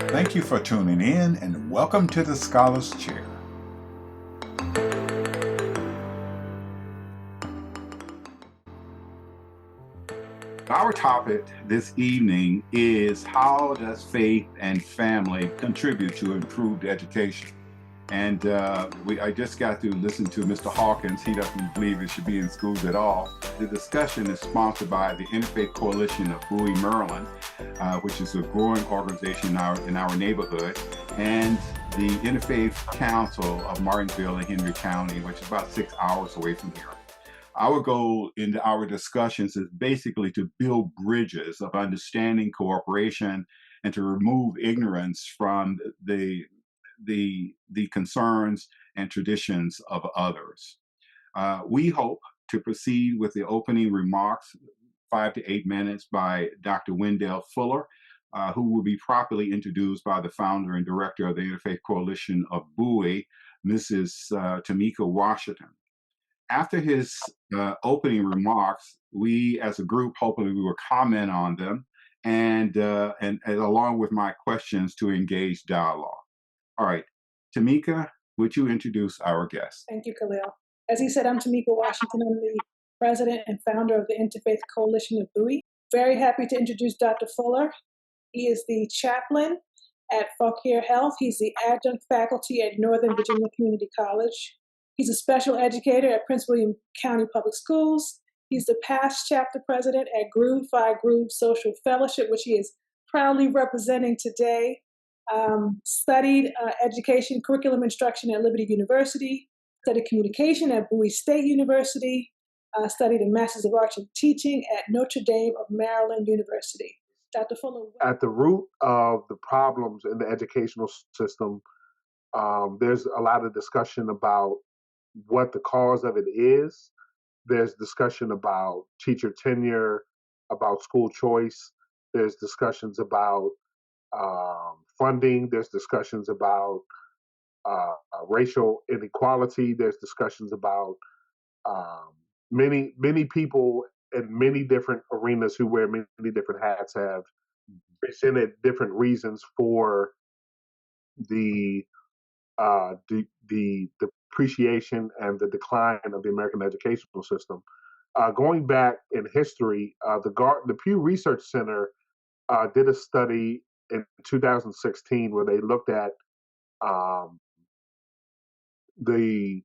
Thank you for tuning in and welcome to the Scholar's Chair. Our topic this evening is how does faith and family contribute to improved education? And I just got to listen to Mr. Hawkins. He doesn't believe it should be in schools at all. The discussion is sponsored by the Interfaith Coalition of Bowie, Maryland, which is a growing organization in our neighborhood, and the Interfaith Council of Martinsville and Henry County, which is about 6 hours away from here. Our goal in our discussions is basically to build bridges of understanding, cooperation, and to remove ignorance from the concerns and traditions of others. We hope to proceed with the opening remarks, 5 to 8 minutes, by Dr. Wendell Fuller, who will be properly introduced by the founder and director of the Interfaith Coalition of Bowie, Mrs. Tamika Washington. After his opening remarks, we as a group, hopefully we will comment on them and along with my questions to engage dialogue. All right, Tamika, would you introduce our guest? Thank you, Khalil. As he said, I'm Tamika Washington. I'm the president and founder of the Interfaith Coalition of Bowie. Very happy to introduce Dr. Fuller. He is the chaplain at Fauquier Health. He's the adjunct faculty at Northern Virginia Community College. He's a special educator at Prince William County Public Schools. He's the past chapter president at Groove Phi Groove Social Fellowship, which he is proudly representing today. Studied education, curriculum instruction at Liberty University, studied communication at Bowie State University, studied a Master's of Arts in Teaching at Notre Dame of Maryland University. Dr. Fuller. At the root of the problems in the educational system, there's a lot of discussion about what the cause of it is. There's discussion about teacher tenure, about school choice. There's discussions about funding. There's discussions about racial inequality. There's discussions about many people in many different arenas who wear many different hats have presented different reasons for the depreciation and the decline of the American educational system. Going back in history, the Pew Research Center did a study in 2016 where they looked at the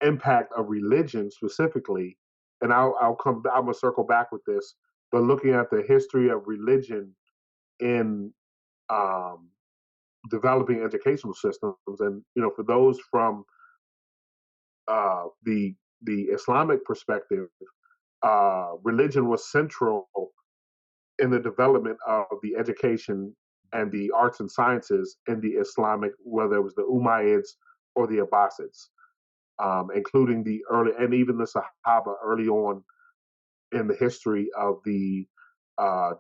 impact of religion specifically, and I'm gonna circle back with this, but looking at the history of religion in developing educational systems, and for those from the Islamic perspective, religion was central in the development of the education and the arts and sciences in the Islamic, whether it was the Umayyads or the Abbasids, including the early, and even the Sahaba early on in the history of the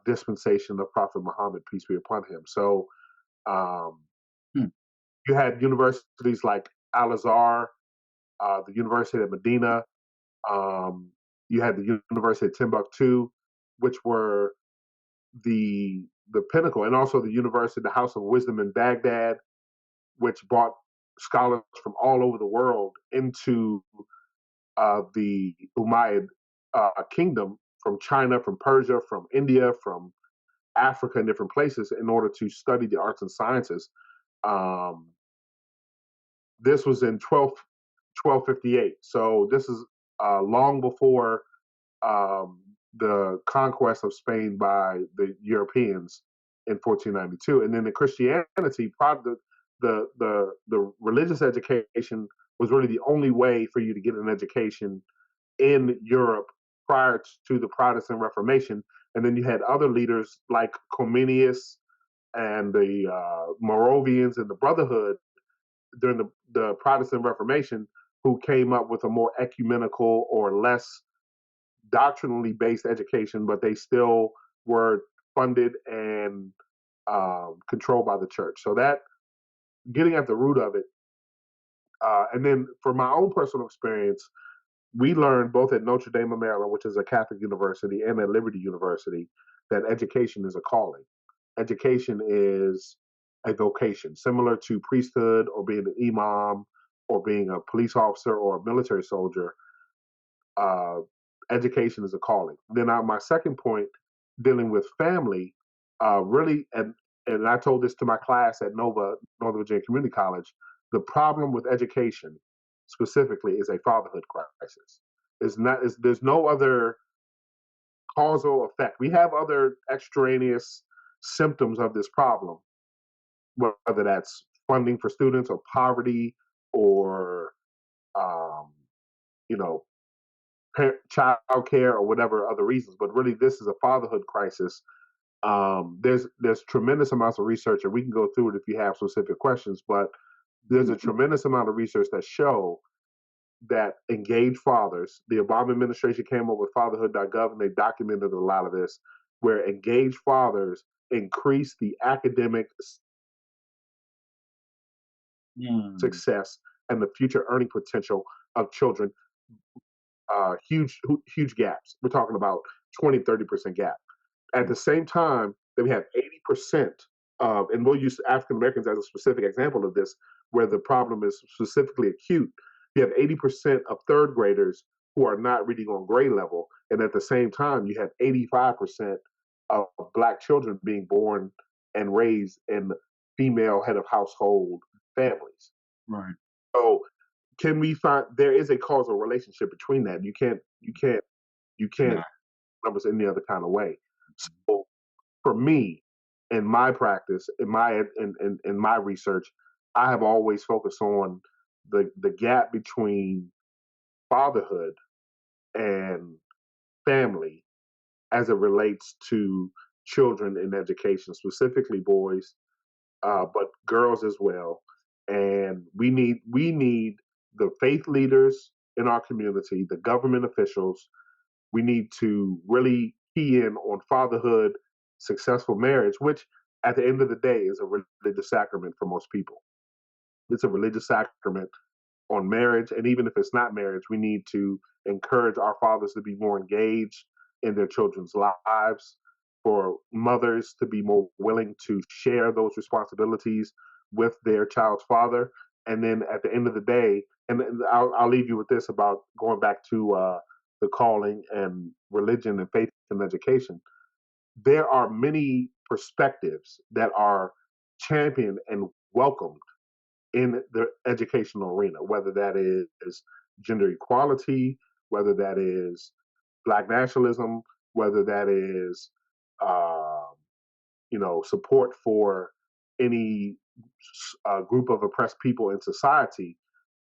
dispensation of Prophet Muhammad, peace be upon him. So you had universities like Al-Azhar, the University of Medina, you had the University of Timbuktu, which were the pinnacle, and also the University, the House of Wisdom in Baghdad, which brought scholars from all over the world into the Umayyad kingdom, from China, from Persia, from India, from Africa, and different places in order to study the arts and sciences. This was in 1258. So this is long before the conquest of Spain by the Europeans in 1492. And then the Christianity, the religious education was really the only way for you to get an education in Europe prior to the Protestant Reformation. And then you had other leaders like Comenius and the Moravians and the Brotherhood during the Protestant Reformation, who came up with a more ecumenical or less doctrinally based education, but they still were funded and controlled by the church. So that, getting at the root of it, and then for my own personal experience, we learned both at Notre Dame of Maryland, which is a Catholic university, and at Liberty University, that education is a calling. Education is a vocation, similar to priesthood or being an imam or being a police officer or a military soldier. Uh, Education is a calling. Then my second point, dealing with family, really, and I told this to my class at Northern Virginia Community College. The problem with education, specifically, is a fatherhood crisis. There's no other causal effect. We have other extraneous symptoms of this problem, whether that's funding for students or poverty or um, you know child care or whatever other reasons. But really, this is a fatherhood crisis. There's tremendous amounts of research, and we can go through it if you have specific questions. But there's a tremendous amount of research that show that engaged fathers, the Obama administration came up with fatherhood.gov, and they documented a lot of this, where engaged fathers increase the academic success and the future earning potential of children. Huge gaps. We're talking about 20-30% gap. At the same time, that we have 80% of, and we'll use African Americans as a specific example of this, where the problem is specifically acute. You have 80% of third graders who are not reading on grade level, and at the same time, you have 85% of Black children being born and raised in female head of household families. Right. So, can we find there is a causal relationship between that? You can't Yeah. numbers any other kind of way. So, for me, in my practice, in my research, I have always focused on the gap between fatherhood and family as it relates to children in education, specifically boys, but girls as well. And we need the faith leaders in our community, the government officials. We need to really key in on fatherhood, successful marriage, which at the end of the day is a religious sacrament for most people. It's a religious sacrament on marriage. And even if it's not marriage, we need to encourage our fathers to be more engaged in their children's lives, for mothers to be more willing to share those responsibilities with their child's father. And then at the end of the day, and I'll leave you with this about going back to the calling and religion and faith and education. There are many perspectives that are championed and welcomed in the educational arena, whether that is gender equality, whether that is Black nationalism, whether that is um, support for any group of oppressed people in society.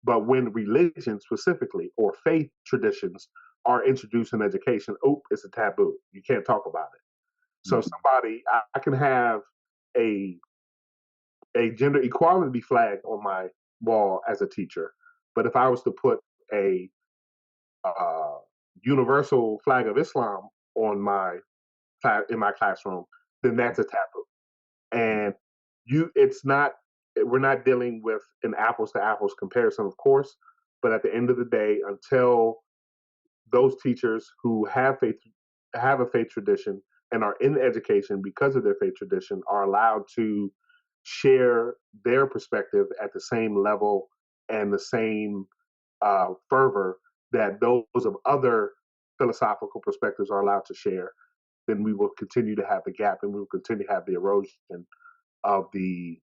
But when religion specifically or faith traditions are introduced in education, it's a taboo. You can't talk about it. So I can have a gender equality flag on my wall as a teacher, but if I was to put a uh, universal flag of Islam on in my classroom, then that's a taboo. And it's not. We're not dealing with an apples to apples comparison, of course, but at the end of the day, until those teachers who have a faith tradition and are in education because of their faith tradition are allowed to share their perspective at the same level and the same fervor that those of other philosophical perspectives are allowed to share, then we will continue to have the gap and we will continue to have the erosion of the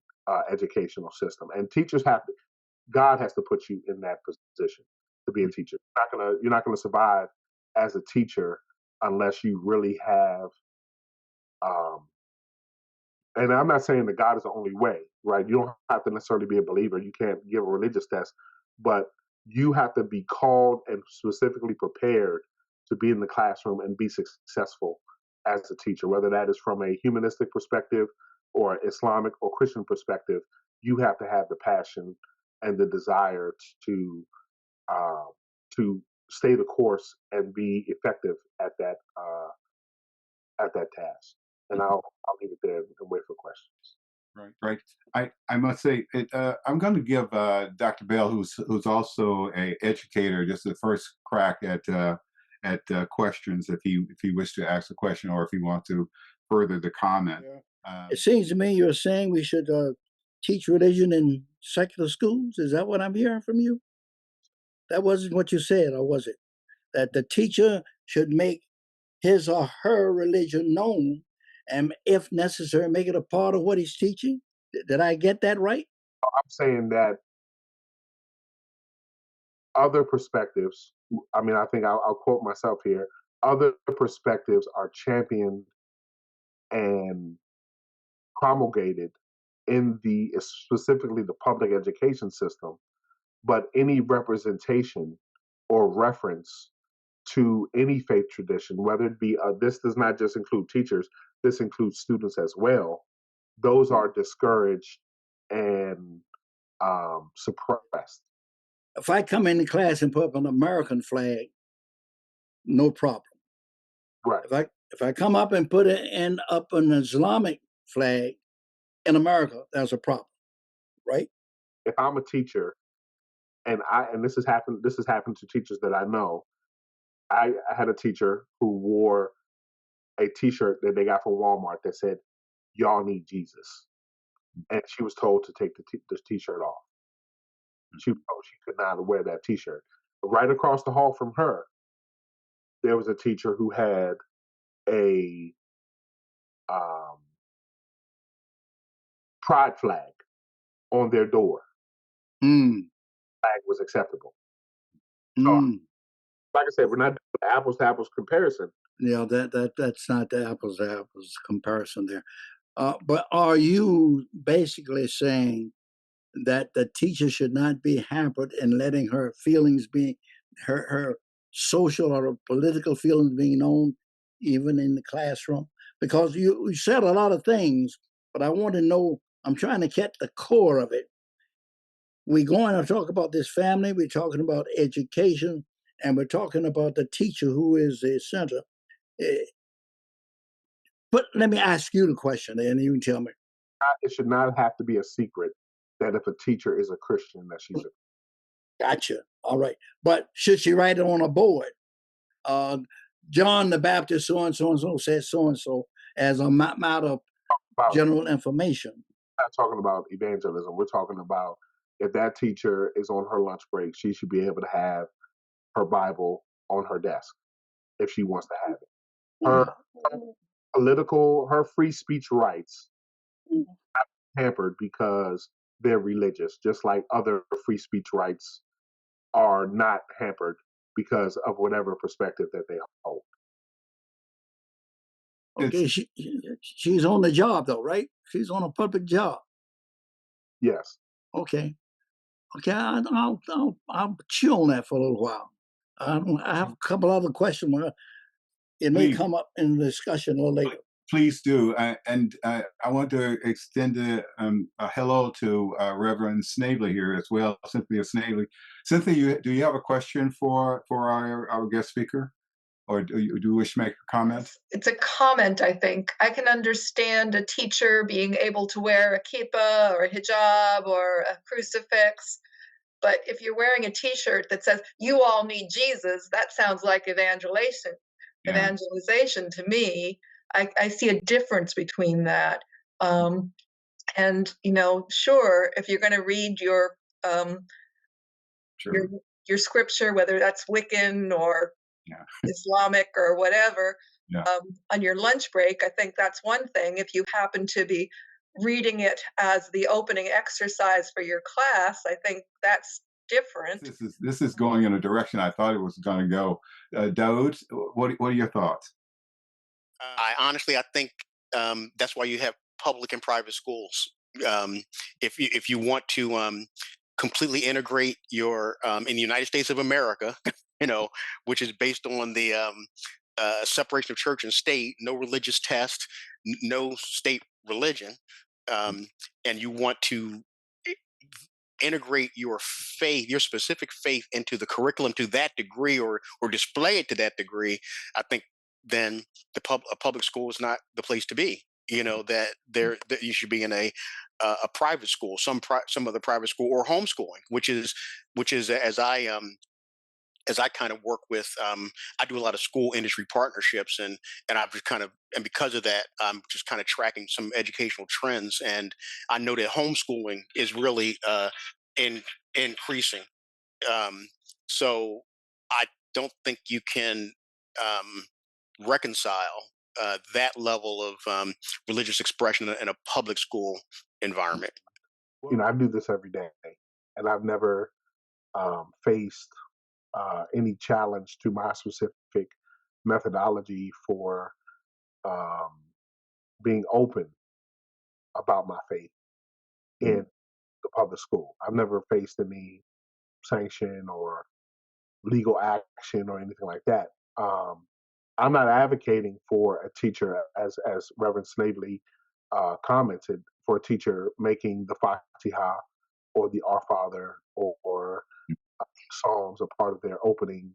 educational system. And God has to put you in that position to be a teacher. You're not gonna survive as a teacher unless you really have. Um, and I'm not saying that God is the only way, right? You don't have to necessarily be a believer. You can't give a religious test, but you have to be called and specifically prepared to be in the classroom and be successful as a teacher, whether that is from a humanistic perspective or Islamic or Christian perspective. You have to have the passion and the desire to uh, to stay the course and be effective at that task. And I'll leave it there and wait for questions. Right. I must say, I'm going to give Dr. Bell, who's also a educator, just the first crack at questions if he wishes to ask a question or if he wants to further the comment. Yeah. It seems to me you're saying we should teach religion in secular schools. Is that what I'm hearing from you? That wasn't what you said, or was it? That the teacher should make his or her religion known, and if necessary, make it a part of what he's teaching? Did I get that right? I'm saying that other perspectives, I mean, I think I'll quote myself here, other perspectives are championed and promulgated in the specifically the public education system, but any representation or reference to any faith tradition, whether it be this does not just include teachers, this includes students as well. Those are discouraged and suppressed. If I come into class and put up an American flag, no problem. Right. If I come up and put up an Islamic flag in America, that's a problem, right? If I'm a teacher and this has happened to teachers that I know. I had a teacher who wore a T-shirt that they got from Walmart that said, "Y'all need Jesus," and she was told to take the T-shirt off. She was told she could not wear that T-shirt. Right across the hall from her, there was a teacher who had a pride flag on their door. Flag was acceptable. So, like I said, we're not doing apples to apples comparison. Yeah, that's not the apples to apples comparison there. But are you basically saying that the teacher should not be hampered in letting her feelings be her social or political feelings being known even in the classroom? Because you said a lot of things, but I want to know, I'm trying to get the core of it. We're going to talk about this family, we're talking about education, and we're talking about the teacher who is the center. But let me ask you the question, and you can tell me. It should not have to be a secret that if a teacher is a Christian, that she's a. Gotcha. All right. But should she write it on a board? John the Baptist, so and so and so said so and so, as a matter of general information. We're not talking about evangelism. We're talking about if that teacher is on her lunch break, she should be able to have her Bible on her desk if she wants to have it. Her free speech rights not hampered because they're religious, just like other free speech rights are not hampered because of whatever perspective that they hold. Okay, she's on the job though, right? She's on a public job. Yes. Okay. I'll chew on that for a little while. I have a couple other questions. It may come up in the discussion a little later. Please do. And I want to extend a hello to Reverend Snavely here as well, Cynthia Snavely. Cynthia, do you have a question for our guest speaker? Or do you wish to make a comment? It's a comment, I think. I can understand a teacher being able to wear a kippah or a hijab or a crucifix. But if you're wearing a T-shirt that says, "You all need Jesus," that sounds like evangelization. Yeah. Evangelization to me. I see a difference between that. And, sure, if you're going to read your scripture, whether that's Wiccan or Islamic or whatever, on your lunch break, I think that's one thing. If you happen to be reading it as the opening exercise for your class, I think that's different. This is going in a direction I thought it was going to go. Daoud, what are your thoughts? I think that's why you have public and private schools. If you want to completely integrate your in the United States of America, which is based on the separation of church and state, no religious test, no state religion, and you want to integrate your faith, your specific faith, into the curriculum to that degree, or display it to that degree, I think then a public school is not the place to be. That you should be in a private school, some other private school, or homeschooling, which is as I as I kind of work with, I do a lot of school industry partnerships, and I've just kind of, and because of that, I'm just kind of tracking some educational trends, and I know that homeschooling is really in increasing. Um, so I don't think you can um, reconcile that level of religious expression in a public school environment. I do this every day, and I've never faced any challenge to my specific methodology for um, being open about my faith Mhm. in the public school. I've never faced any sanction or legal action or anything like that. Um, I'm not advocating for a teacher, as Reverend Snavely commented, for a teacher making the Fatiha or the Our Father or Psalms a part of their opening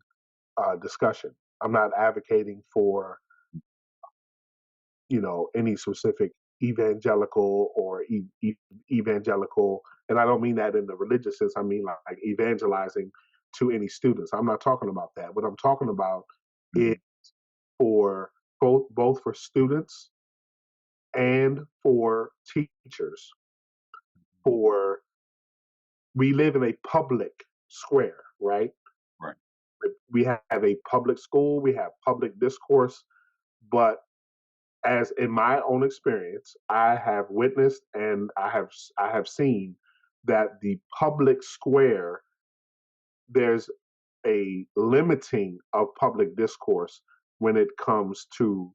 discussion. I'm not advocating for any specific evangelical or evangelical, and I don't mean that in the religious sense. I mean like evangelizing to any students. I'm not talking about that. What I'm talking about is Mhm. for both for students and for teachers. For We live in a public square, right? Right. We have a public school, we have public discourse, but as in my own experience, I have witnessed and I have seen that the public square, there's a limiting of public discourse when it comes to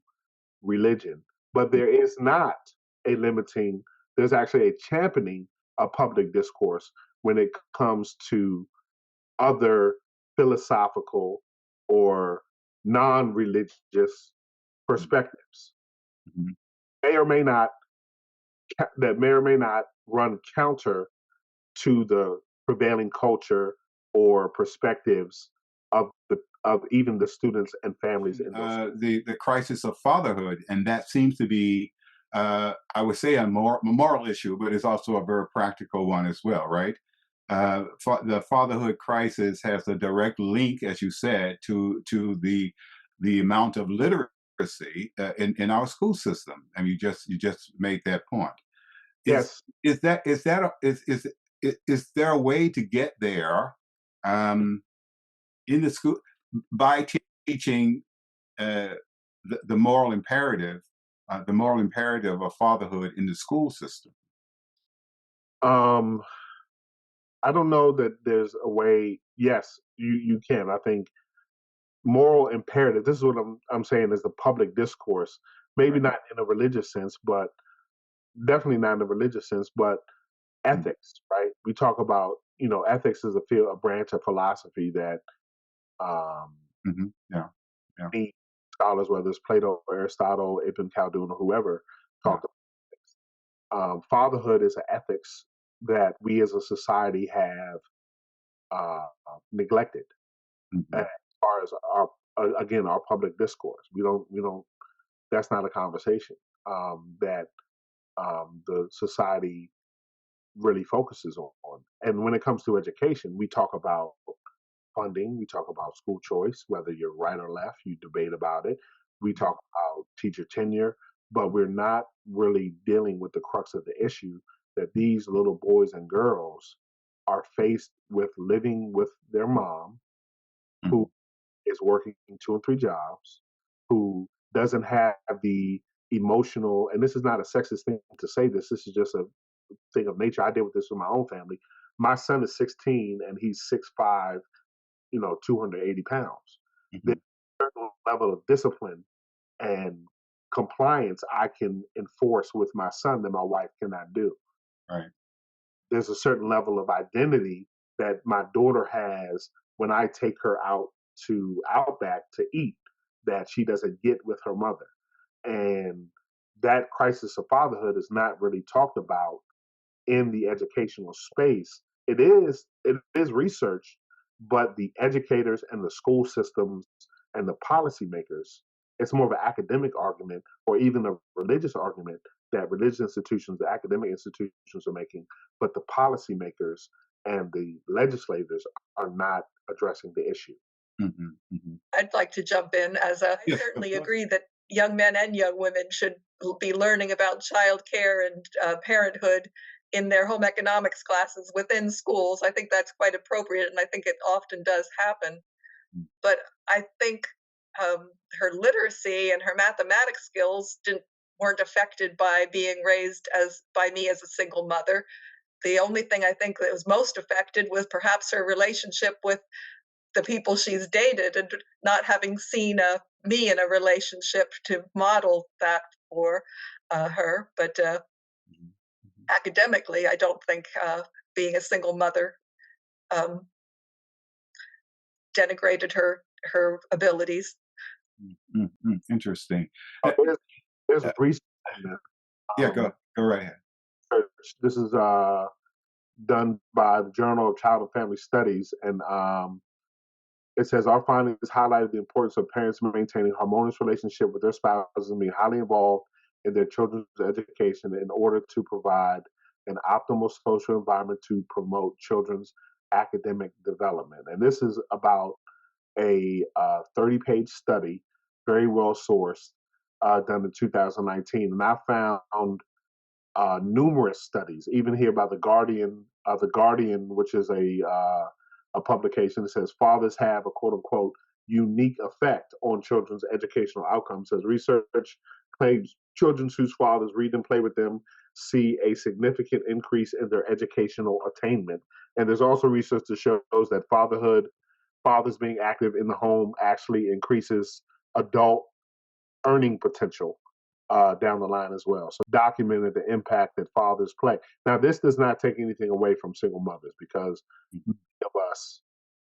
religion, but there is not a limiting. There's actually a championing of public discourse when it comes to other philosophical or non-religious perspectives. Mhm. May or may not that may or may not run counter to the prevailing culture or perspectives of even the students and families in those schools. The crisis of fatherhood, and that seems to be, I would say, a moral issue, but it's also a very practical one as well, right? The fatherhood crisis has a direct link, as you said, to the amount of literacy in our school system, and you just made that point. Is Yes. is there a way to get there um, in the school by teaching uh, the moral imperative of fatherhood in the school system? Um, I don't know that there's a way. Yes, you can. I think moral imperative. This is what I'm saying is the public discourse. Maybe Right. not in a religious sense, but definitely not in a religious sense, but Mm-hmm. ethics, right? We talk about, ethics is a branch of philosophy that um, Mm-hmm. Yeah. Yeah. many scholars, whether it's Plato or Aristotle, Ibn Khaldun, or whoever, Yeah. talked about. Fatherhood is an ethics that we as a society have uh, neglected Mm-hmm. as far as our again our public discourse. We don't. That's not a conversation that the society really focuses on. And when it comes to education, we talk about funding, we talk about school choice, whether you're right or left, you debate about it. We talk about teacher tenure, but we're not really dealing with the crux of the issue that these little boys and girls are faced with living with their mom, Mm-hmm. who is working two and three jobs, who doesn't have the emotional, and this is not a sexist thing to say this is just a thing of nature. I deal with this with my own family. My son is 16 and he's 6'5", 280 pounds. There's Mm-hmm. a certain level of discipline and compliance I can enforce with my son that my wife cannot do. Right. There's a certain level of identity that my daughter has when I take her out to Outback to eat that she doesn't get with her mother. And that crisis of fatherhood is not really talked about in the educational space. It is research, but the educators and the school systems and the policymakers, it's more of an academic argument or even a religious argument that religious institutions, the academic institutions are making, but the policymakers and the legislators are not addressing the issue. I'd like to jump in I Yes, of certainly course. agree that young men and young women should be learning about childcare and parenthood in their home economics classes within schools. I think that's quite appropriate, and I think it often does happen. But I think her literacy and her mathematics skills weren't affected by being raised as by me as a single mother. The only thing I think that was most affected was perhaps her relationship with the people she's dated and not having seen me in a relationship to model that for her. But Mhm, mhm, academically, I don't think being a single mother um, denigrated her abilities. Interesting. Oh, there's Uh, research on this. yeah, Um, go right ahead. this is done by the Journal of Child and Family Studies, and it says our findings highlighted the importance of parents maintaining harmonious relationship with their spouses and being highly involved in their children's education in order to provide an optimal social environment to promote children's academic development. And this is about a 30-page study, very well sourced, done in 2019. And I found numerous studies, even here by the Guardian, which is a publication that says fathers have a quote unquote unique effect on children's educational outcomes. Says research claims children whose fathers read and play with them see a significant increase in their educational attainment. And there's also research that shows that fathers being active in the home actually increases adult earning potential down the line as well. So documented the impact that fathers play. Now, this does not take anything away from single mothers because many of us,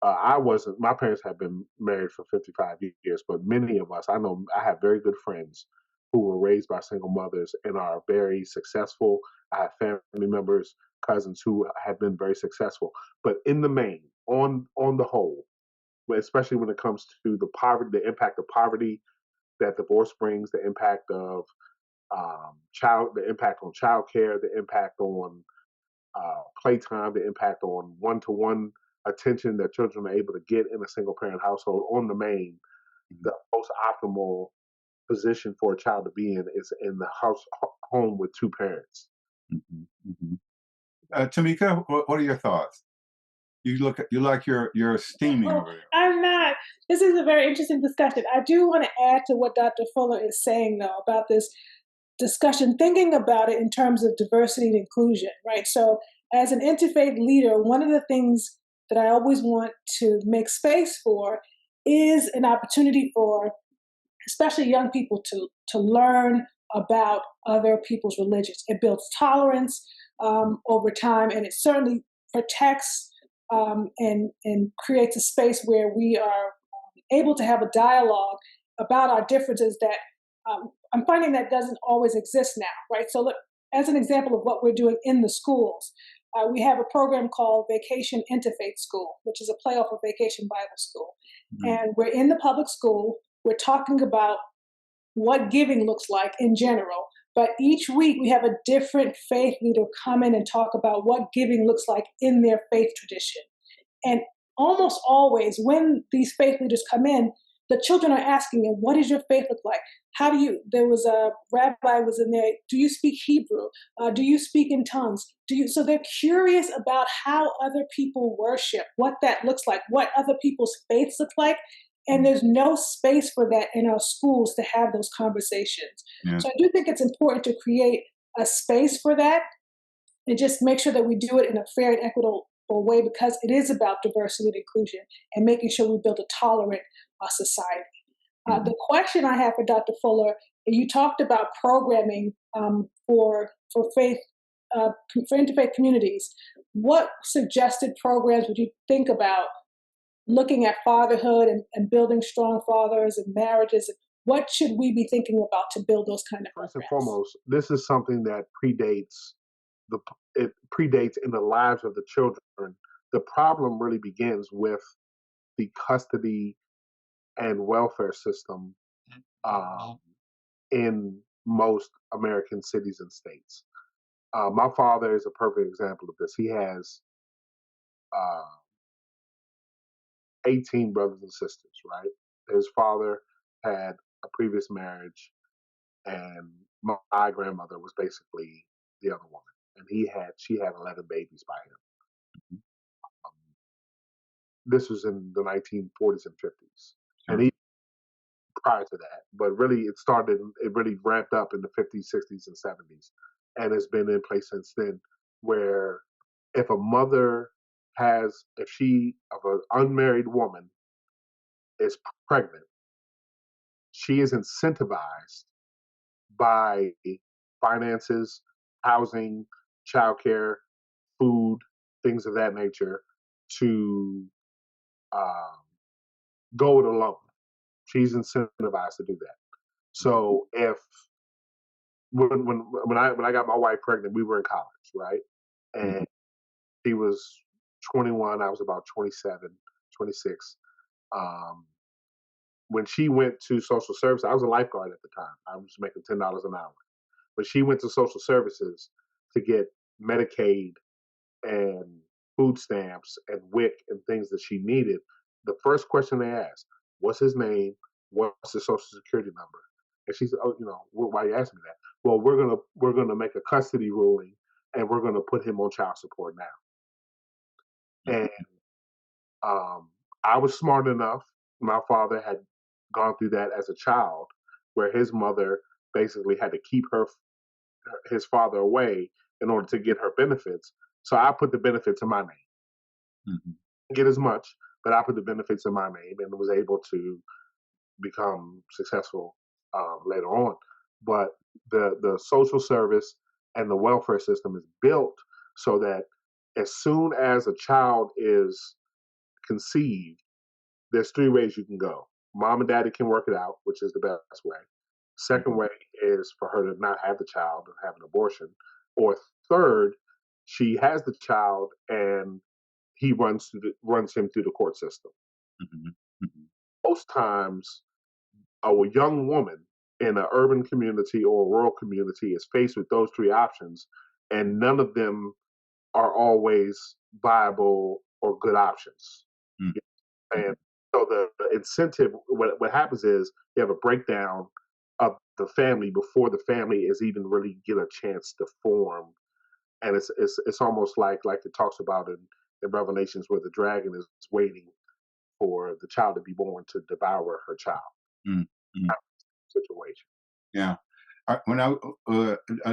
I wasn't, my parents have been married for 55 years, but many of us, I know I have very good friends who were raised by single mothers and are very successful. I have family members, cousins who have been very successful. But in the main, on the whole, especially when it comes to the poverty, the impact of poverty that divorce brings, the impact of the impact on childcare, the impact on playtime, the impact on one-to-one attention that children are able to get in a single-parent household. On the main, Mhm, the most optimal position for a child to be in is in the home with two parents. mhm, mhm. Tamika, what are your thoughts? You like you're steaming Oh, over there. I'm not. This is a very interesting discussion. I do want to add to what Dr. Fuller is saying, though, about this discussion, thinking about it in terms of diversity and inclusion, right? So, as an interfaith leader, one of the things that I always want to make space for is an opportunity for especially young people to learn about other people's religions. It builds tolerance over time, and it certainly protects and creates a space where we are able to have a dialogue about our differences that I'm finding that doesn't always exist now, right? So, look, as an example of what we're doing in the schools, we have a program called Vacation Interfaith School, which is a play off of Vacation Bible School. Mhm, And we're in the public school. We're talking about what giving looks like in general. But each week we have a different faith leader come in and talk about what giving looks like in their faith tradition. And almost always, when these faith leaders come in, the children are asking them, "What does your faith look like? How do you?" There was a rabbi was in there. Do you speak Hebrew? Do you speak in tongues? Do you? So they're curious about how other people worship, what that looks like, what other people's faiths look like, and mhm. there's no space for that in our schools to have those conversations. Yeah. So I do think it's important to create a space for that and just make sure that we do it in a fair and equitable way because it is about diversity and inclusion and making sure we build a tolerant society. Mhm. The question I have for Dr. Fuller, you talked about programming for faith for interfaith communities. What suggested programs would you think about looking at fatherhood and building strong fathers and marriages? What should we be thinking about to build those kind of First and programs? foremost, this is something that the it predates in the lives of the children. The problem really begins with the custody and welfare system um, in most American cities and states. My father is a perfect example of this. He has uh, 18 brothers and sisters, right? His father had a previous marriage, and my grandmother was basically the other woman, and she had 11 babies by him. Um, this was in the 1940s and 50s, and he prior to that, but really it really ramped up in the 50s, 60s, and 70s, and it's been in place since then. Where if a mother if an unmarried woman is pregnant, she is incentivized by finances, housing, childcare, food, things of that nature to um, go it alone. She's incentivized to do that. So if when I got my wife pregnant, we were in college, right? And she was 21, I was about 27, 26. Um, when she went to social service, I was a lifeguard at the time. I was making $10 an hour. But she went to social services to get Medicaid and food stamps and WIC and things that she needed. The first question they asked, what's his name? What's his social security number? And she said, oh, why are you asking me that? Well, we're gonna make a custody ruling, and we're gonna put him on child support now. And I was smart enough. My father had gone through that as a child, where his mother basically had to keep his father away in order to get her benefits. So I put the benefits in my name. Didn't get as much, but I put the benefits in my name and was able to become successful later on. But the social service and the welfare system is built so that as soon as a child is conceived, there's three ways you can go. Mom and daddy can work it out, which is the best way. Second way is for her to not have the child and have an abortion. Or third, she has the child and he runs him through the court system. Most times, a young woman in an urban community or a rural community is faced with those three options, and none of them are always viable or good options. And so the incentive, what happens is you have a breakdown of the family before the family is even really get a chance to form, and it's almost like it talks about in Revelations where the dragon is waiting for the child to be born to devour her child. Situation. Yeah.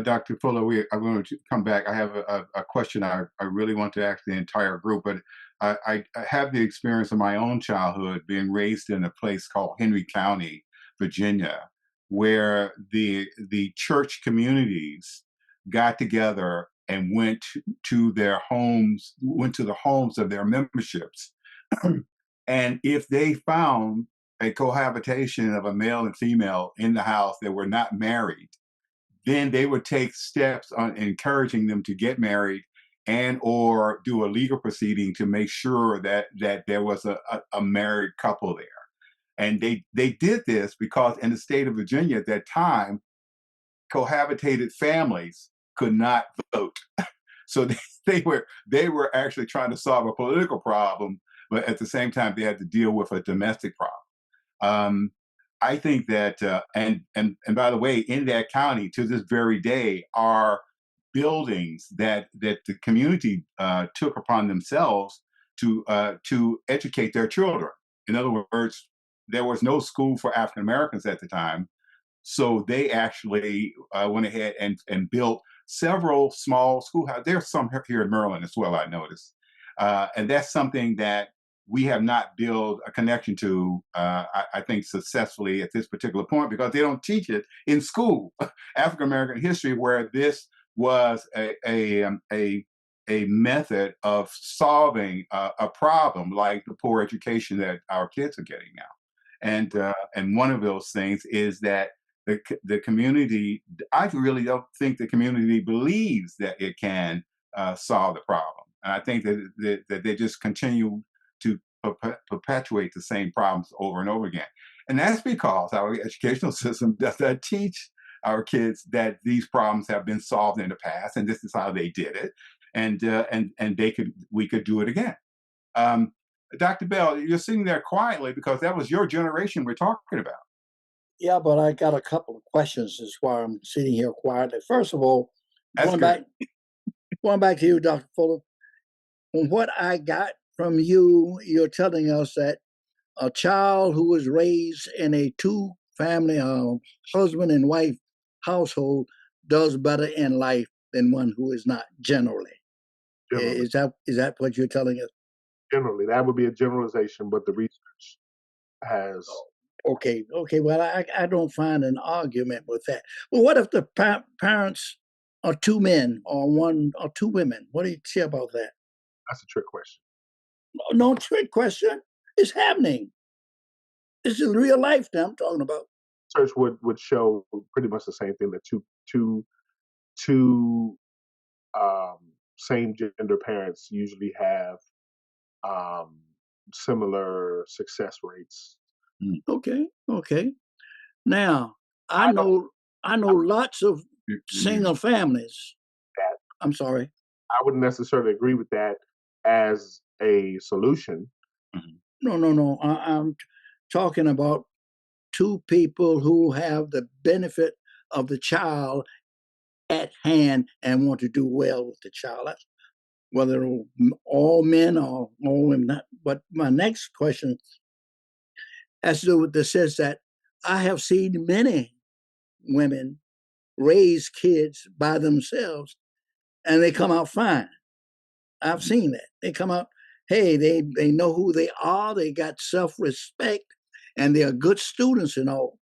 Dr. Fuller, I'm going to come back. I have a question I really want to ask the entire group, but I have the experience of my own childhood being raised in a place called Henry County, Virginia, where the church communities got together and went to their homes, went to the homes of their memberships. And if they found a cohabitation of a male and female in the house that were not married, then they would take steps on encouraging them to get married and or do a legal proceeding to make sure that there was a married couple there. And they did this because in the state of Virginia at that time, cohabitated families could not vote. So they were actually trying to solve a political problem, but at the same time they had to deal with a domestic problem. I think that, and by the way, in that county to this very day are buildings that the community took upon themselves to educate their children. In other words, there was no school for African Americans at the time, so they actually went ahead and built several small schoolhouses. There's some here in Maryland as well, I noticed, and that's something that we have not built a connection to, I think, successfully at this particular point because they don't teach it in school, African American history, where this was a method of solving a problem like the poor education that our kids are getting now. And one of those things is that the community, I really don't think the community believes that it can solve the problem. And I think that they just continue to perpetuate the same problems over and over again. And that's because our educational system does not teach our kids that these problems have been solved in the past and this is how they did it. And we could do it again. Dr. Bell, you're sitting there quietly because that was your generation we're talking about. Yeah, but I got a couple of questions. That's why I'm sitting here quietly. First of all, That's going good. back, going back to you, Dr. Fuller. From what I got from you, you're telling us that a child who was raised in a two-family, husband and wife household does better in life than one who is not. Generally, Generally, is that what you're telling us? generally, that would be a generalization, but the research has. Okay, okay. Well, I don't find an argument with that. Well, what if the parents are two men or one or two women? What do you say about that? That's a trick question. No trick question. It's happening. This is real life that I'm talking about. Research would show pretty much the same thing, that two um, same gender parents usually have um, similar success rates. Okay, okay. Now I don't I know lots of You- single families. that I'm sorry. I wouldn't necessarily agree with that as a solution. Mhm. No. I'm talking about two people who have the benefit of the child at hand and want to do well with the child. That's whether all men or all women. But my next question has to do with the sense that I have seen many women raise kids by themselves and they come out fine. I've seen that. They come out, hey, they know who they are, they got self-respect, and they are good students and all.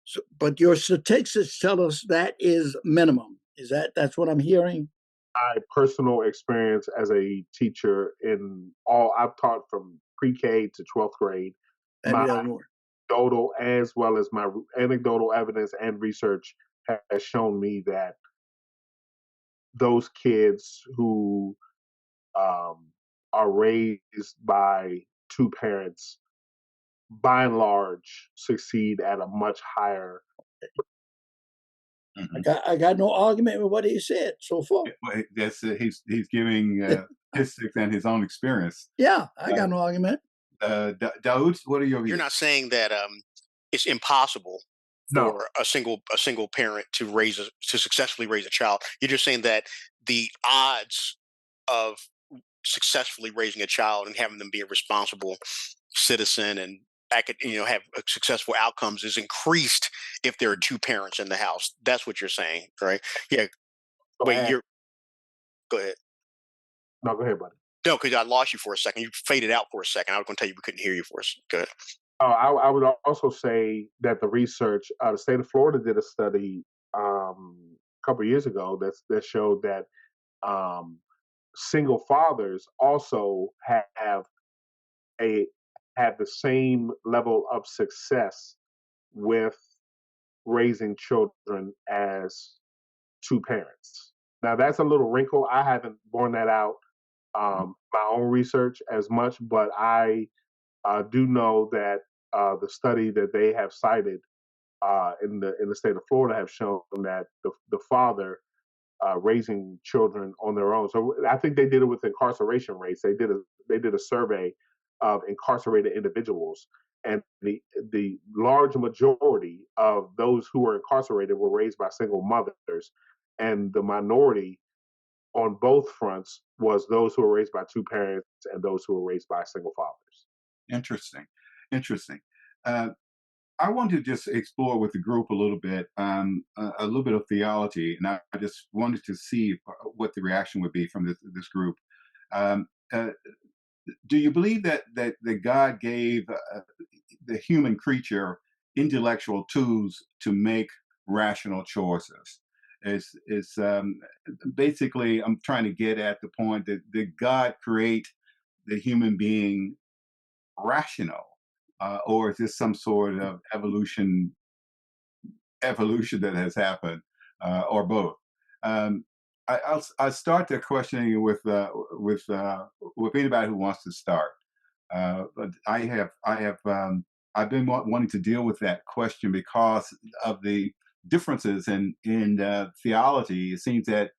So, but your statistics tell us that is minimum. Is that's what I'm hearing? My personal experience as a teacher in I've taught from pre-K to 12th grade. That My doesn't work. anecdotal as well as my anecdotal evidence and research has shown me that those kids who um, are raised by two parents, by and large, succeed at a much higher. Mhm. I got no argument with what he said so far. Well, he's giving statistics and his own experience. Yeah, I got no argument. Daoud, what are your You're views? not saying that it's impossible No, for a single parent to successfully raise a child. You're just saying that the odds of successfully raising a child and having them be a responsible citizen and have successful outcomes is increased if there are two parents in the house. That's what you're saying, right? Yeah. go Wait, ahead. go ahead. No, go ahead, buddy. No, because I lost you for a second. You faded out for a second. I was going to tell you we couldn't hear you for a second. Go ahead. I would also say that the research, the state of Florida did a study a couple of years ago that showed that um, single fathers also a have the same level of success with raising children as two parents. Now that's a little wrinkle. I haven't borne that out my own research as much, but I do know that the study that they have cited in the state of Florida have shown that the father raising children on their own. So I think they did it with incarceration rates. They did a survey of incarcerated individuals, and the large majority of those who were incarcerated were raised by single mothers, and the minority on both fronts was those who were raised by two parents and those who were raised by single fathers. Interesting, interesting. Uh, I want to just explore with the group a little bit, a little bit of theology, and I just wanted to see what the reaction would be from this group. Um, uh, do you believe that God gave the human creature intellectual tools to make rational choices? Is basically I'm trying to get at the point that did God create the human being rational, or is this some sort of evolution that has happened, or both? Um, I'll start the questioning with anybody who wants to start. But I've been wanting to deal with that question because of the differences in theology. It seems that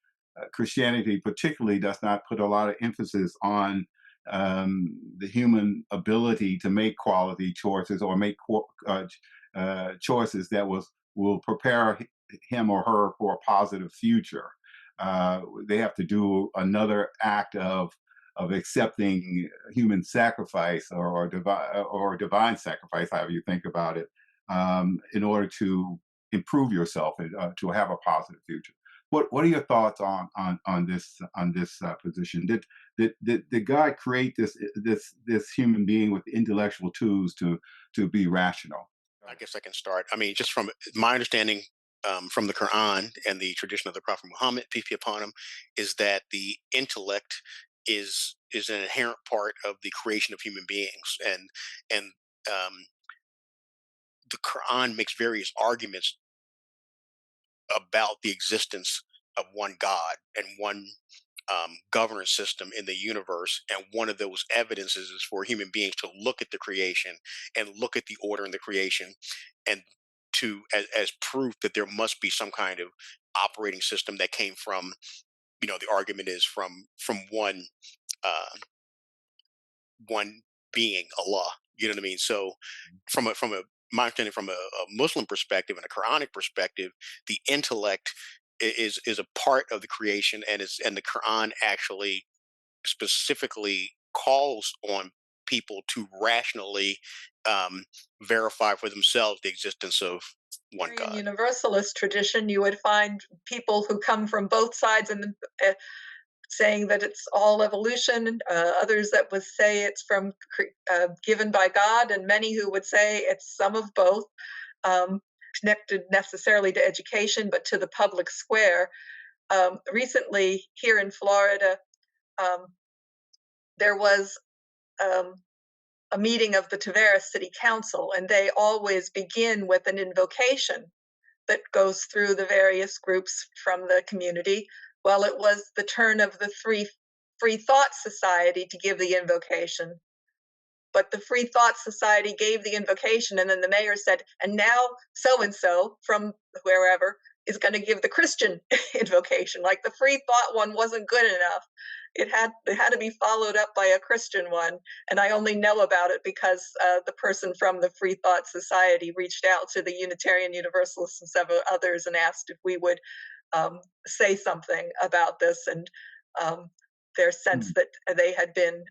Christianity, particularly, does not put a lot of emphasis on the human ability to make quality choices or make choices that will prepare him or her for a positive future. They have to do another act of accepting human sacrifice or divine sacrifice, however you think about it, in order to improve yourself and to have a positive future. What are your thoughts on this position? Did God create this human being with intellectual tools to be rational? I guess I can start. I mean, just from my understanding from the Quran and the tradition of the Prophet Muhammad, peace be upon him, is that the intellect is an inherent part of the creation of human beings, and the Quran makes various arguments about the existence of one God and one governance system in the universe. And one of those evidences is for human beings to look at the creation and look at the order in the creation, and to as proof that there must be some kind of operating system that came from, the argument is from one being, Allah. You know what I mean? So from a my understanding, from a Muslim perspective and a Quranic perspective, the intellect is a part of the creation, and the Quran actually specifically calls on people to rationally um, verify for themselves the existence of one In God. Universalist tradition, you would find people who come from both sides and saying that it's all evolution, others that would say it's from given by God, and many who would say it's some of both, connected necessarily to education, but to the public square. Recently, here in Florida, there was a meeting of the Tavares City Council, and they always begin with an invocation that goes through the various groups from the community. Well, it was the turn of the Free Thought Society to give the invocation. But the Free Thought Society gave the invocation, and then the mayor said, and now so-and-so from wherever is going to give the Christian invocation. Like the Free Thought one wasn't good enough. It had to be followed up by a Christian one. And I only know about it because the person from the Free Thought Society reached out to the Unitarian Universalists and several others and asked if we would say something about this, and their sense that they had been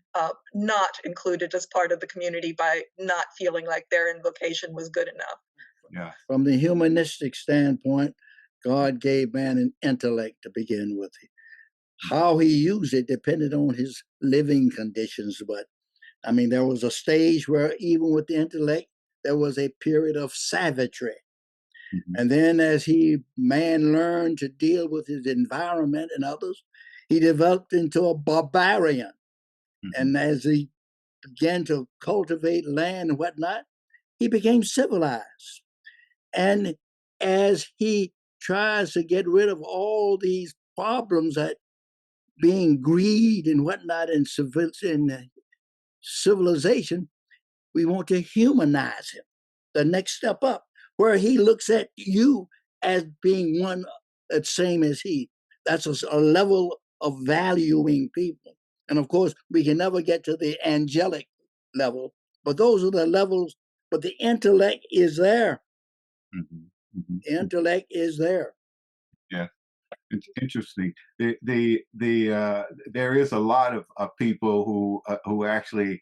not included as part of the community by not feeling like their invocation was good enough. Yeah. From the humanistic standpoint, God gave man an intellect to begin with. How he used it depended on his living conditions. But I mean, there was a stage where even with the intellect, there was a period of savagery. And then as man learned to deal with his environment and others, he developed into a barbarian. And as he began to cultivate land and whatnot, he became civilized. And as he tries to get rid of all these problems that being greed and whatnot in civilization, we want to humanize him. The next step up, where he looks at you as being one the same as he. That's a level of valuing people. And of course, we can never get to the angelic level, but those are the levels. But the intellect is there. The intellect is there. Yeah. It's interesting. There is a lot of people who actually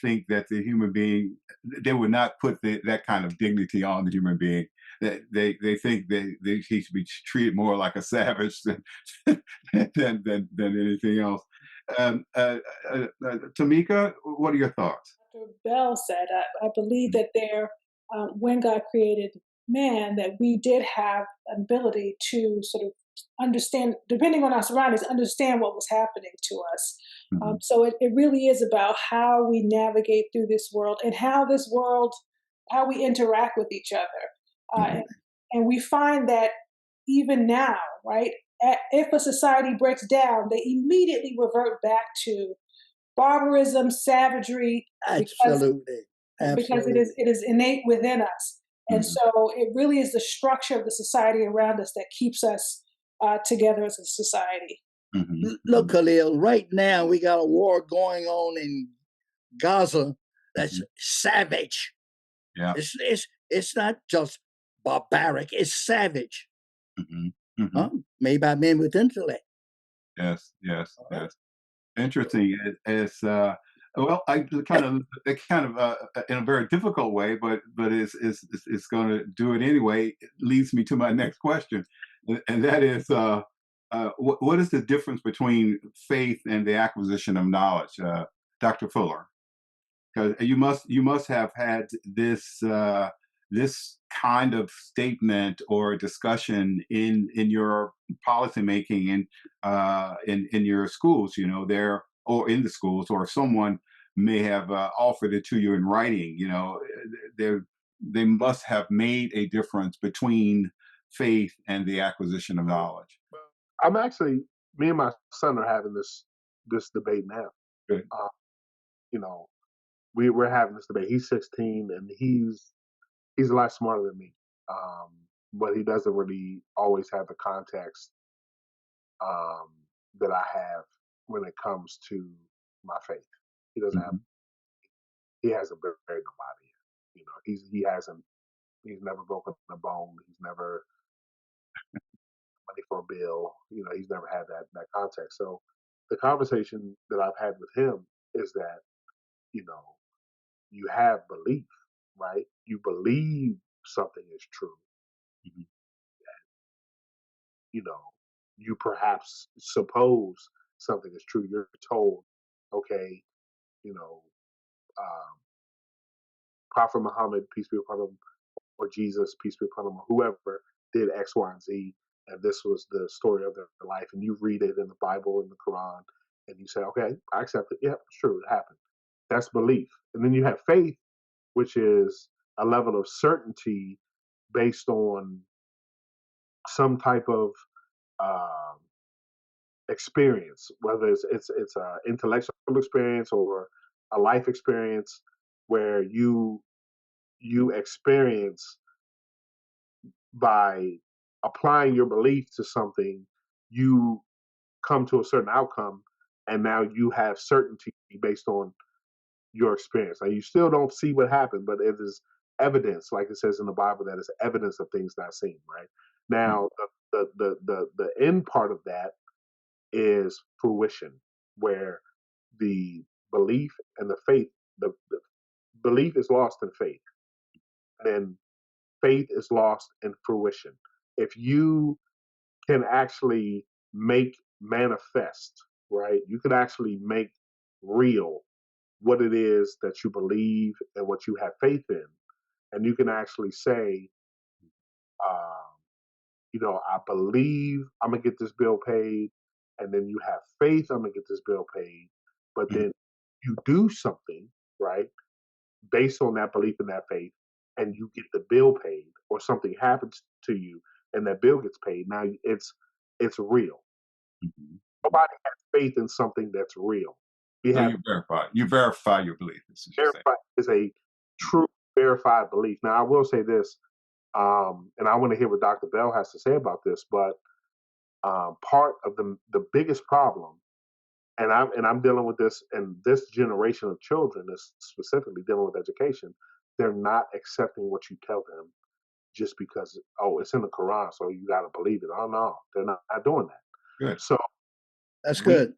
think that the human being, they would not put that kind of dignity on the human being. They think he should be treated more like a savage than anything else. Tamika, what are your thoughts? Dr. Bell said, I believe that when God created man, that we did have an ability to sort of understand, depending on our surroundings, understand what was happening to us. So it really is about how we navigate through this world and how we interact with each other. And we find that even now, right, if a society breaks down, they immediately revert back to barbarism, savagery, Absolutely. because it is innate within us. And so it really is the structure of the society around us that keeps us together as a society. Look, Khalil, right now we got a war going on in Gaza that's savage. Yeah. It's not just barbaric, it's savage. Huh? Made by men with intellect. Yes. Interesting. Well, I kind of in a very difficult way, but it's going to do it anyway. It leads me to my next question, and that is, what is the difference between faith and the acquisition of knowledge, Dr. Fuller? Because you must have had this kind of statement or discussion in your policymaking in your schools, there, or in the schools, or someone may have offered it to you in writing. They must have made a difference between faith and the acquisition of knowledge. I'm actually, me and my son are having this debate now. Good. You know, we're having this debate. He's 16 and he's a lot smarter than me, but he doesn't really always have the context that I have when it comes to my faith. He doesn't have. He hasn't buried nobody. He's never broken a bone. He's never money for a bill. He's never had that context. So the conversation that I've had with him is that you have belief, right? You believe something is true. You perhaps suppose something is true. You're told, okay, um, Prophet Muhammad, peace be upon him, or Jesus, peace be upon him, or whoever did X, Y, and Z, and this was the story of their life, and you read it in the Bible, in the Quran, and you say, okay, I accept it. Yeah, it's true, it happened. That's belief. And then you have faith, which is a level of certainty based on some type of um, experience, whether it's a intellectual experience or a life experience, where you experience by applying your belief to something, you come to a certain outcome, and now you have certainty based on your experience. Now you still don't see what happened, but it is evidence, like it says in the Bible, that is evidence of things not seen. Right now, the end part of that is fruition, where the belief and the faith, the belief is lost in faith, and then faith is lost in fruition. If you can actually make manifest, right, you can actually make real what it is that you believe and what you have faith in, and you can actually say, um, I believe I'm gonna get this bill paid, and then you have faith I'm gonna get this bill paid, but then you do something, right, based on that belief and that faith, and you get the bill paid, or something happens to you and that bill gets paid. Now it's real. Nobody has faith in something that's real. We So have you verify your belief. verified is a true verified belief. Now I will say this, and I want to hear what Dr. Bell has to say about this, but part of the biggest problem, and I'm dealing with this, and this generation of children is specifically dealing with education. They're not accepting what you tell them just because, oh, it's in the Quran, so you got to believe it. Oh no, they're not doing that. Good. So That's we good.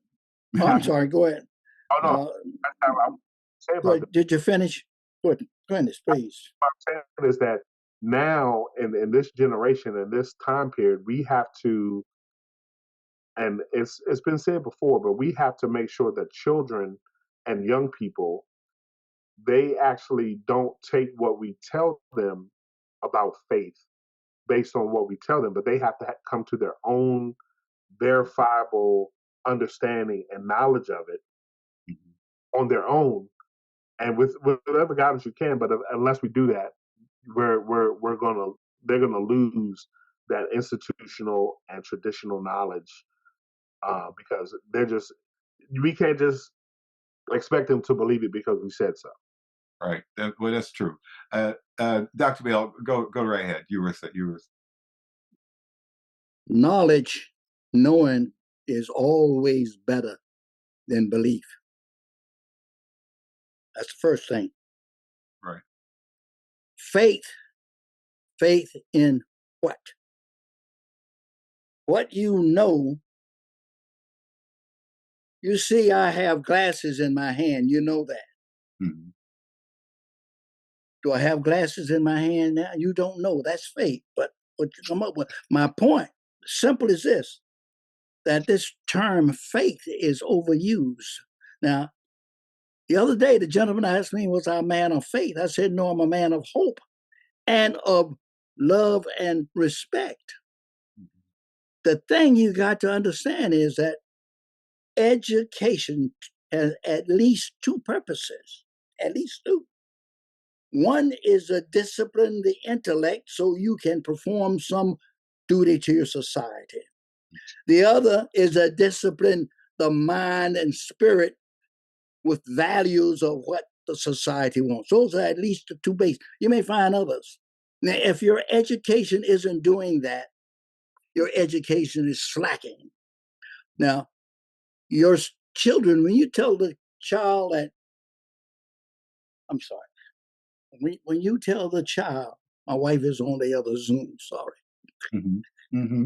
Oh, I'm sorry. Go ahead. oh no, that's not what I'm saying Go about ahead. Did you finish? Go ahead. Finish, please. what I'm saying is that now in this generation, in this time period, we have to, and it's been said before, but we have to make sure that children and young people, they actually don't take what we tell them about faith based on what we tell them, but they have to come to their own verifiable understanding and knowledge of it on their own, and with whatever guidance you can. But unless we do that, we're gonna they're gonna lose that institutional and traditional knowledge, because we can't just expect them to believe it because we said so. Right. Well, that's true. Dr. Bell, go right ahead. You were. Knowledge, knowing, is always better than belief. That's the first thing. Right. Faith in what? What you know. You see, I have glasses in my hand. You know that. Mm-hmm. Do I have glasses in my hand now? You don't know. That's faith. But what you come up with. My point, simple as this, that this term faith is overused. Now, the other day, the gentleman asked me, was I a man of faith? I said, no, I'm a man of hope and of love and respect. The thing you got to understand is that education has at least two purposes, at least two. One is to discipline the intellect so you can perform some duty to your society. The other is to discipline the mind and spirit with values of what the society wants. Those are at least the two bases. You may find others. Now, if your education isn't doing that, your education is slacking. Now, your children, when you tell the child that, I'm sorry, when you tell the child, my wife is on the other Zoom, sorry. Mm-hmm. Mm-hmm.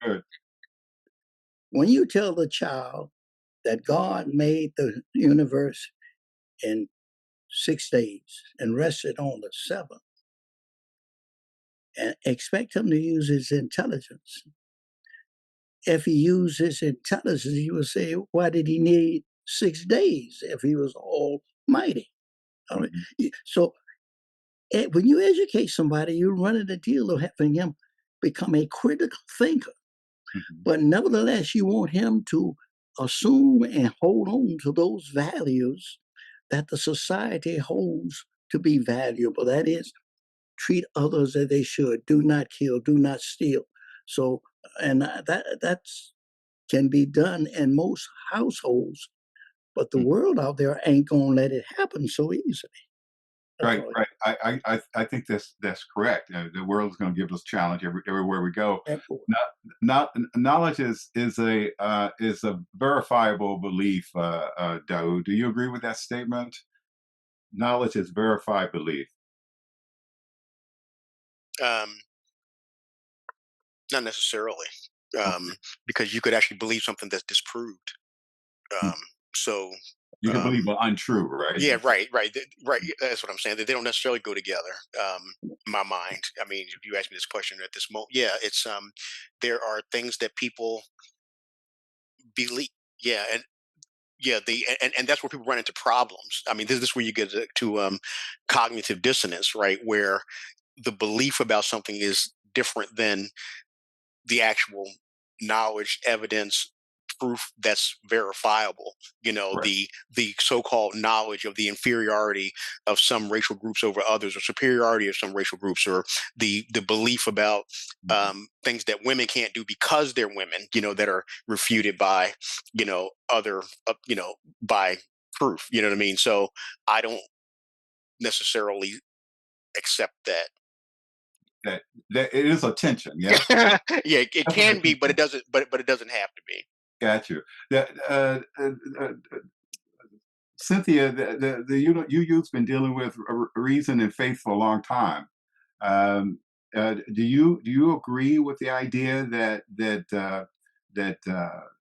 Good. When you tell the child that God made the universe in 6 days and rested on the seventh, and expect him to use his intelligence. If he used his intelligence, you would say, why did he need 6 days if he was almighty? So when you educate somebody, you're running the deal of having him become a critical thinker. Mm-hmm. But nevertheless, you want him to assume and hold on to those values that the society holds to be valuable. That is, treat others as they should. Do not kill. Do not steal. So, and that's can be done in most households, but the world out there ain't gonna let it happen so easily. Right, right. I think that's correct. The world is going to give us challenge everywhere we go. Knowledge is a verifiable belief. Daoud, do you agree with that statement? Knowledge is verified belief. Not necessarily, because you could actually believe something that's disproved. So You can believe um, untrue, right? yeah, right. That's what I'm saying. That they don't necessarily go together. In my mind. I mean, if you ask me this question at this moment, yeah, it's there are things that people believe. Yeah, and yeah, and that's where people run into problems. I mean, this is where you get to cognitive dissonance, right? Where the belief about something is different than the actual knowledge, evidence, proof that's verifiable. You know, Right. the so-called knowledge of the inferiority of some racial groups over others, or superiority of some racial groups, or the belief about things that women can't do because they're women. You know, that are refuted by other by proof. You know what I mean? So I don't necessarily accept that. That it is a tension, yes. Yeah, it can be, Definitely. but it doesn't. But it doesn't have to be. Got you. That Cynthia, you you've been dealing with reason and faith for a long time. Um, do you agree with the idea that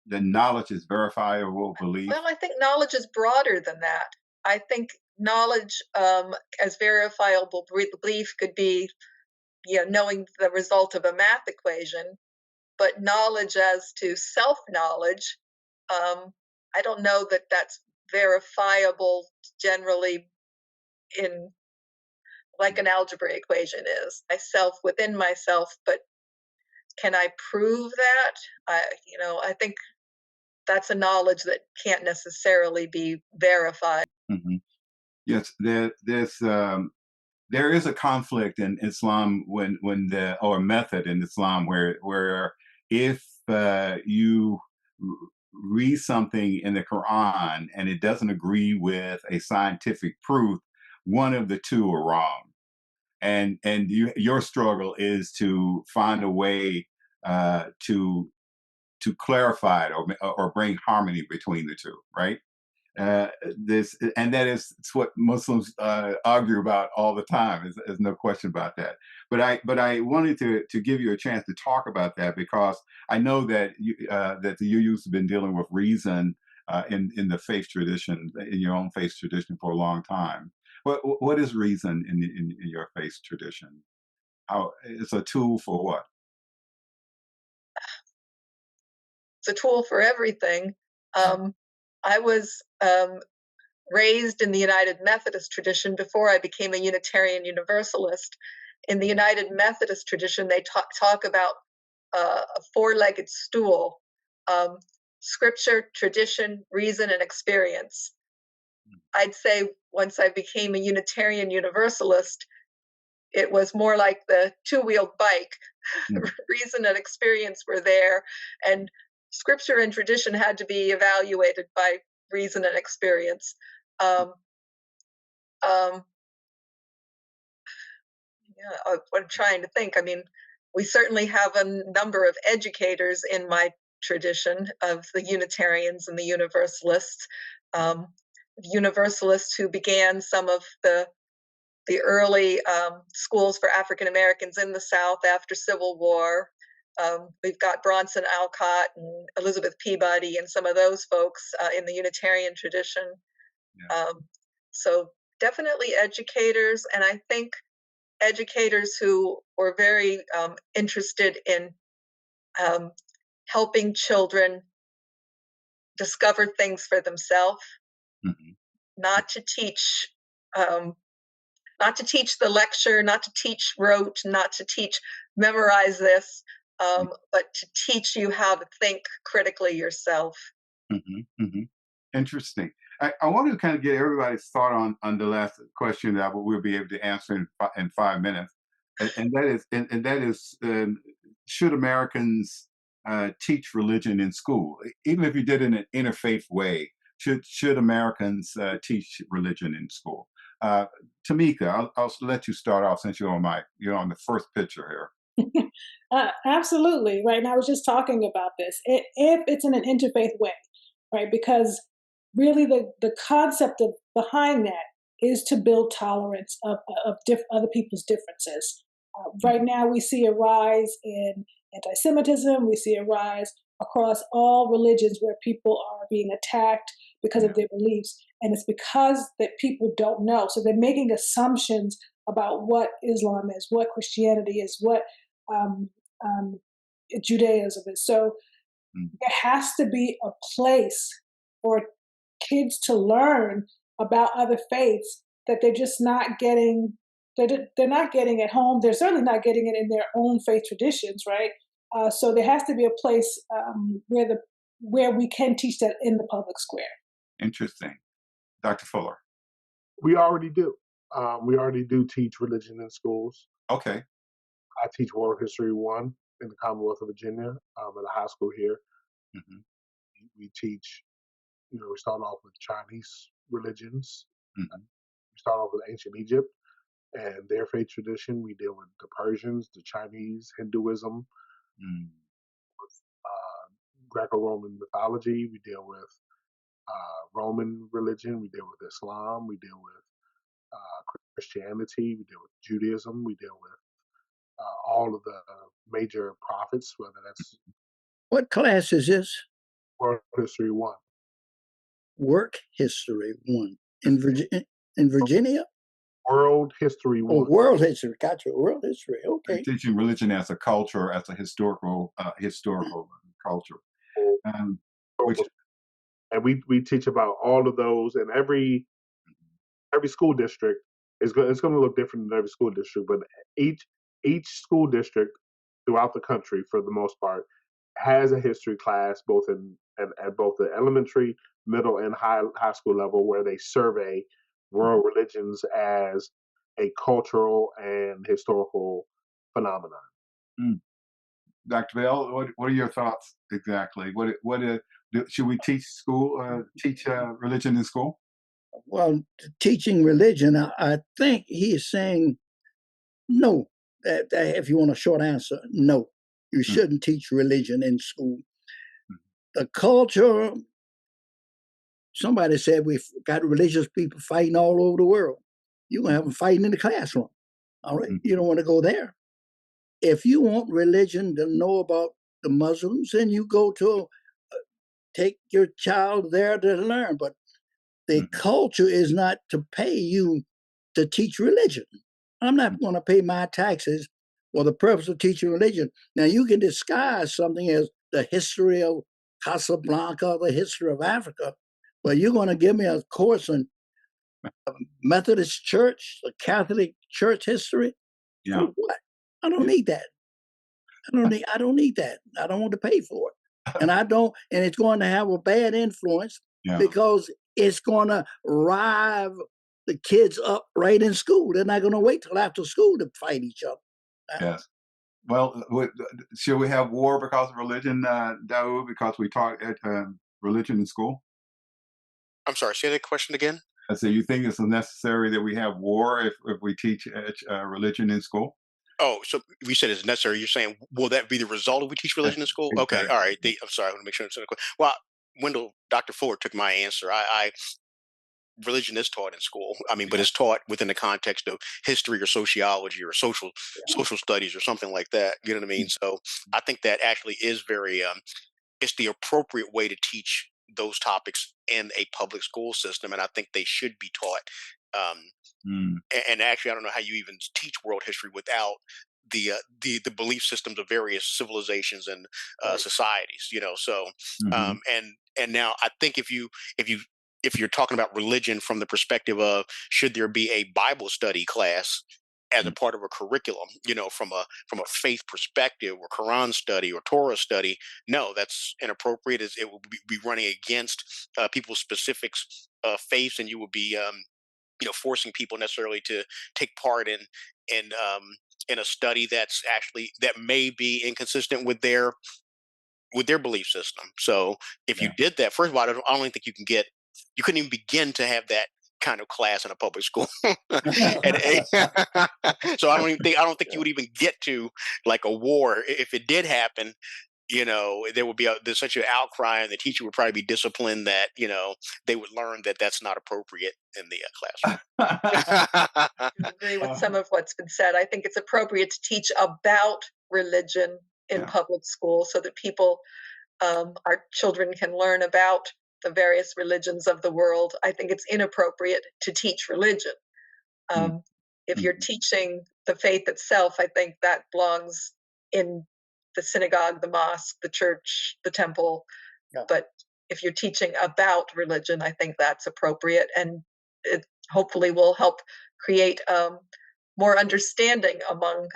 knowledge is verifiable belief? Well, I think knowledge is broader than that. I think knowledge as verifiable belief could be, knowing the result of a math equation, but knowledge as to self-knowledge, I don't know that that's verifiable generally in like an algebra equation is. Myself within myself, but can I prove that? I think that's a knowledge that can't necessarily be verified. Hmm. Yes, there is a conflict in Islam when the or method in Islam where if you read something in the Quran and it doesn't agree with a scientific proof, one of the two are wrong. And your struggle is to find a way to to clarify it or bring harmony between the two, right? This and that is it's what Muslims argue about all the time. There's no question about that. But I wanted to give you a chance to talk about that because I know that that the UU's have been dealing with reason in the faith tradition, in your own faith tradition for a long time. What is reason in your faith tradition? How it's a tool for what? It's a tool for everything. I was raised in the United Methodist tradition before I became a Unitarian Universalist. In the United Methodist tradition, they talk about a four-legged stool: scripture, tradition, reason, and experience. I'd say once I became a Unitarian Universalist, it was more like the two-wheeled bike. Reason and experience were there, and scripture and tradition had to be evaluated by reason and experience. Yeah, I'm trying to think. I mean, we certainly have a number of educators in my tradition of the Unitarians and the Universalists. Universalists who began some of the early schools for African Americans in the South after Civil War. We've got Bronson Alcott and Elizabeth Peabody and some of those folks in the Unitarian tradition. Yeah. So definitely educators, and I think educators who were very interested in helping children discover things for themselves, not to teach the lecture, not to teach rote, not to teach memorize this, but to teach you how to think critically yourself. Interesting. I want to kind of get everybody's thought on the last question that we'll be able to answer in 5 minutes, and that is should Americans teach religion in school, even if you did it in an interfaith way? Should Americans teach religion in school? Tamika, I'll let you start off since you're on the first picture here. Absolutely, right. And I was just talking about this. If it's in an interfaith way, right? Because really the concept behind that is to build tolerance of other people's differences. Right now, we see a rise in anti-Semitism. We see a rise across all religions where people are being attacked because of their beliefs. And it's because that people don't know. So they're making assumptions about what Islam is, what Christianity is, what Judaism is. So there has to be a place for kids to learn about other faiths that they're just not getting. They're not getting at home. They're certainly not getting it in their own faith traditions, right? So there has to be a place where we can teach that in the public square. Interesting. Dr. Fuller. We already do. We already do teach religion in schools. Okay. I teach World History 1 in the Commonwealth of Virginia at a high school here. We teach, we start off with Chinese religions. We start off with ancient Egypt and their faith tradition. We deal with the Persians, the Chinese, Hinduism, with Greco-Roman mythology. We deal with Roman religion. We deal with Islam. We deal with Christianity. We deal with Judaism. We deal with all of the major prophets, whether that's... What class is this? World History 1. Work History 1. In Virginia? World History 1. Oh, World History. Gotcha. World History. Okay. You're teaching religion as a culture, as a historical culture. And we teach about all of those, and every school district it's going to look different in every school district, but each school district throughout the country, for the most part, has a history class both at both the elementary, middle, and high school level, where they survey world religions as a cultural and historical phenomenon. Dr. Bell, what are your thoughts exactly? Should we teach religion in school? Well, teaching religion, I think he is saying no. If you want a short answer, no. You shouldn't teach religion in school. the culture, somebody said we've got religious people fighting all over the world. You're going to have them fighting in the classroom. All right. You don't want to go there. If you want religion to know about the Muslims, then you go to take your child there to learn. But the culture is not to pay you to teach religion. I'm not going to pay my taxes for the purpose of teaching religion. Now, you can disguise something as the history of Casablanca, the history of Africa, but you're going to give me a course on Methodist Church, the Catholic Church history? Yeah. For what? I don't need that. I don't need that. I don't want to pay for it. And it's going to have a bad influence because it's going to rive the kids up right in school. They're not going to wait till after school to fight each other. Yes. Well, should we have war because of religion, Daoud, because we taught religion in school? I'm sorry, say that question again. I say, you think it's necessary that we have war if we teach religion in school? Oh, so we said it's necessary. You're saying, will that be the result if we teach religion in school? Exactly. Okay, all right. I'm sorry, I want to make sure I understand the question. Well, Wendell, Dr. Fuller took my answer. Religion is taught in school. I mean, but it's taught within the context of history or sociology or social studies or something like that. You know what I mean? So I think that actually is very it's the appropriate way to teach those topics in a public school system, and I think they should be taught. And actually, I don't know how you even teach world history without the belief systems of various civilizations and societies. You know, so and now I think if you're talking about religion from the perspective of should there be a Bible study class as a part of a curriculum, you know, from a faith perspective or Quran study or Torah study, no, that's inappropriate. It will be running against people's specifics faiths, and you will be forcing people necessarily to take part in a study that may be inconsistent with their belief system. So if you did that, first of all, I don't even think you couldn't even begin to have that kind of class in a public school. So I don't think you would even get to like a war. If it did happen, there would be there's such an outcry, and the teacher would probably be disciplined that they would learn that that's not appropriate in the classroom. I agree with some of what's been said. I think it's appropriate to teach about religion in public school so that people, our children, can learn about the various religions of the world. I think it's inappropriate to teach religion. If you're teaching the faith itself, I think that belongs in the synagogue, the mosque, the church, the temple. But if you're teaching about religion, I think that's appropriate, and it hopefully will help create more understanding among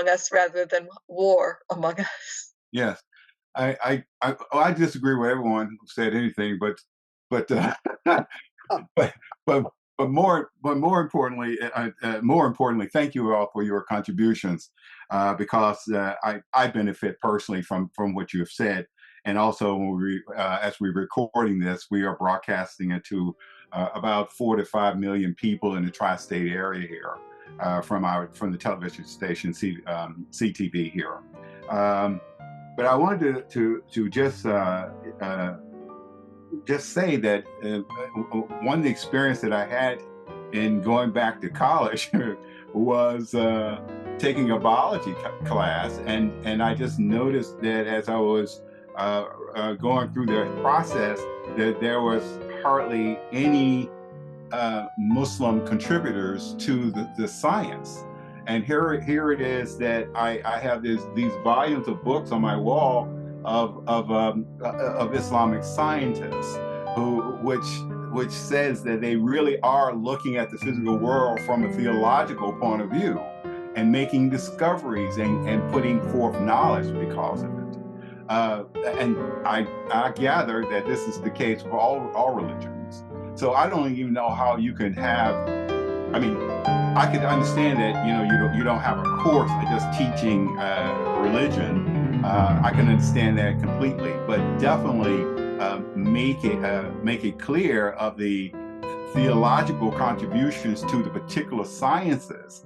us rather than war among us. Yes. I disagree with everyone who said anything, but more importantly, thank you all for your contributions, because I benefit personally from what you have said, and also when as we're recording this, we are broadcasting it to about 4 to 5 million people in the tri-state area here, from the television station CTV here. But I wanted to just say that one of the experience that I had in going back to college was taking a biology class, and I just noticed that as I was going through the process, that there was hardly any Muslim contributors to the science. And here it is that I have these volumes of books on my wall of Islamic scientists which says that they really are looking at the physical world from a theological point of view and making discoveries and putting forth knowledge because of it. And I gather that this is the case with all religions. So I don't even know how you can have. I mean, I could understand that you don't have a course for just teaching religion. I can understand that completely, but definitely make it clear of the theological contributions to the particular sciences